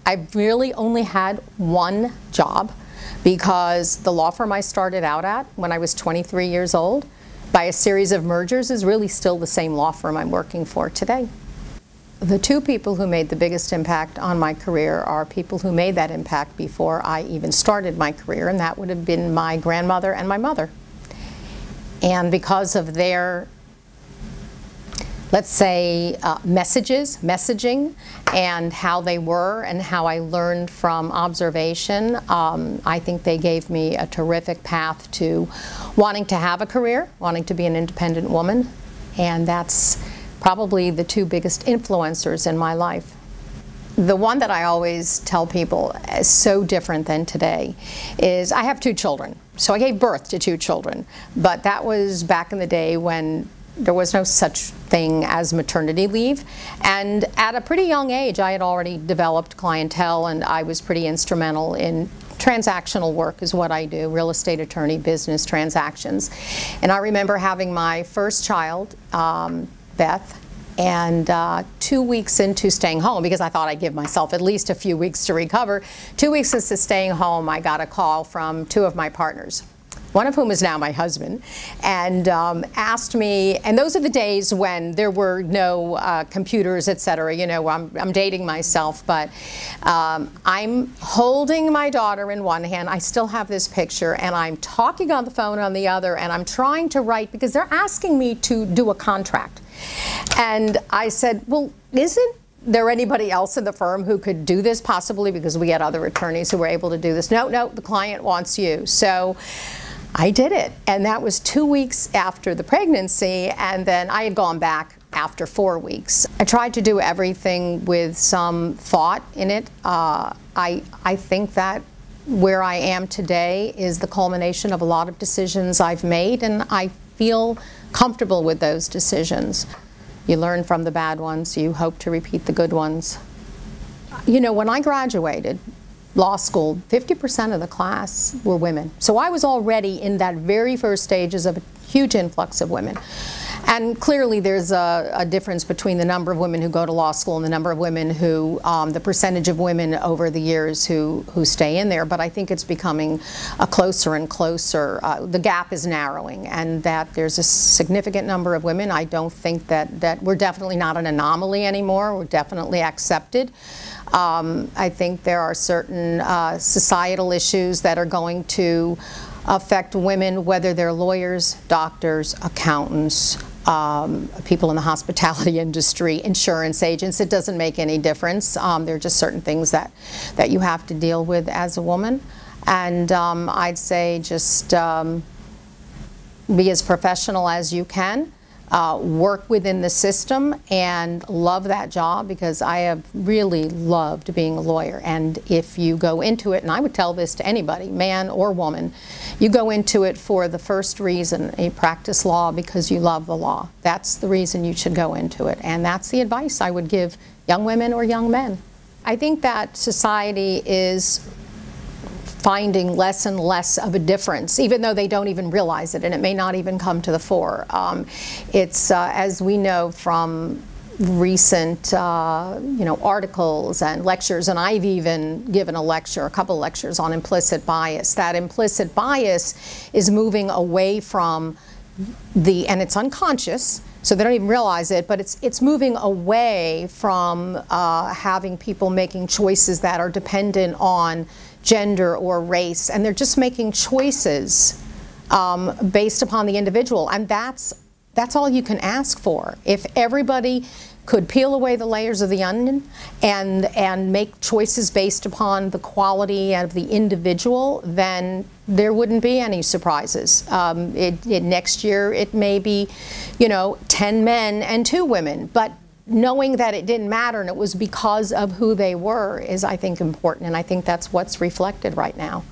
I really only had one job because the law firm I started out at when I was 23 years old, by a series of mergers, is really still the same law firm I'm working for today. The two people who made the biggest impact on my career are people who made that impact before I even started my career, and that would have been my grandmother and my mother. And because of their, let's say, messaging, and how they were and how I learned from observation, I think they gave me a terrific path to wanting to have a career, wanting to be an independent woman, and that's probably the two biggest influencers in my life. The one that I always tell people is so different than today is I have two children. So I gave birth to two children, but that was back in the day when there was no such thing as maternity leave. And at a pretty young age, I had already developed clientele, and I was pretty instrumental in transactional work is what I do, real estate attorney, business transactions. And I remember having my first child, Beth, and 2 weeks into staying home, because I thought I'd give myself at least a few weeks to recover, 2 weeks into staying home, I got a call from two of my partners, one of whom is now my husband, and asked me, and those are the days when there were no computers, etc. You know, I'm dating myself, but I'm holding my daughter in one hand. I still have this picture, and I'm talking on the phone on the other, and I'm trying to write because they're asking me to do a contract. And I said, well, isn't there anybody else in the firm who could do this possibly? Because we had other attorneys who were able to do this. No, the client wants you. So I did it. And that was 2 weeks after the pregnancy, and then I had gone back after 4 weeks. I tried to do everything with some thought in it. I think that where I am today is the culmination of a lot of decisions I've made, and I feel comfortable with those decisions. You learn from the bad ones, you hope to repeat the good ones. You know, when I graduated law school, 50% of the class were women. So I was already in that very first stages of a huge influx of women. And clearly there's a difference between the number of women who go to law school and the number of women who, the percentage of women over the years who stay in there. But I think it's becoming a closer and closer, the gap is narrowing, and that there's a significant number of women. I don't think that we're definitely not an anomaly anymore. We're definitely accepted. I think there are certain societal issues that are going to affect women, whether they're lawyers, doctors, accountants, people in the hospitality industry, insurance agents. It doesn't make any difference. There are just certain things that you have to deal with as a woman. And I'd say just be as professional as you can. Work within the system and love that job, because I have really loved being a lawyer. And if you go into it, and I would tell this to anybody, man or woman, you go into it for the first reason, you practice law because you love the law. That's the reason you should go into it. And that's the advice I would give young women or young men. I think that society is finding less and less of a difference, even though they don't even realize it, and it may not even come to the fore. It's, as we know from recent articles and lectures, and I've even given a lecture, a couple lectures on implicit bias. That implicit bias is moving away from and it's unconscious, so they don't even realize it, but it's moving away from having people making choices that are dependent on gender or race, and they're just making choices based upon the individual, and that's all you can ask for. If everybody could peel away the layers of the onion and make choices based upon the quality of the individual, then there wouldn't be any surprises. Next year it may be, 10 men and 2 women, but knowing that it didn't matter and it was because of who they were is, I think, important, and I think that's what's reflected right now.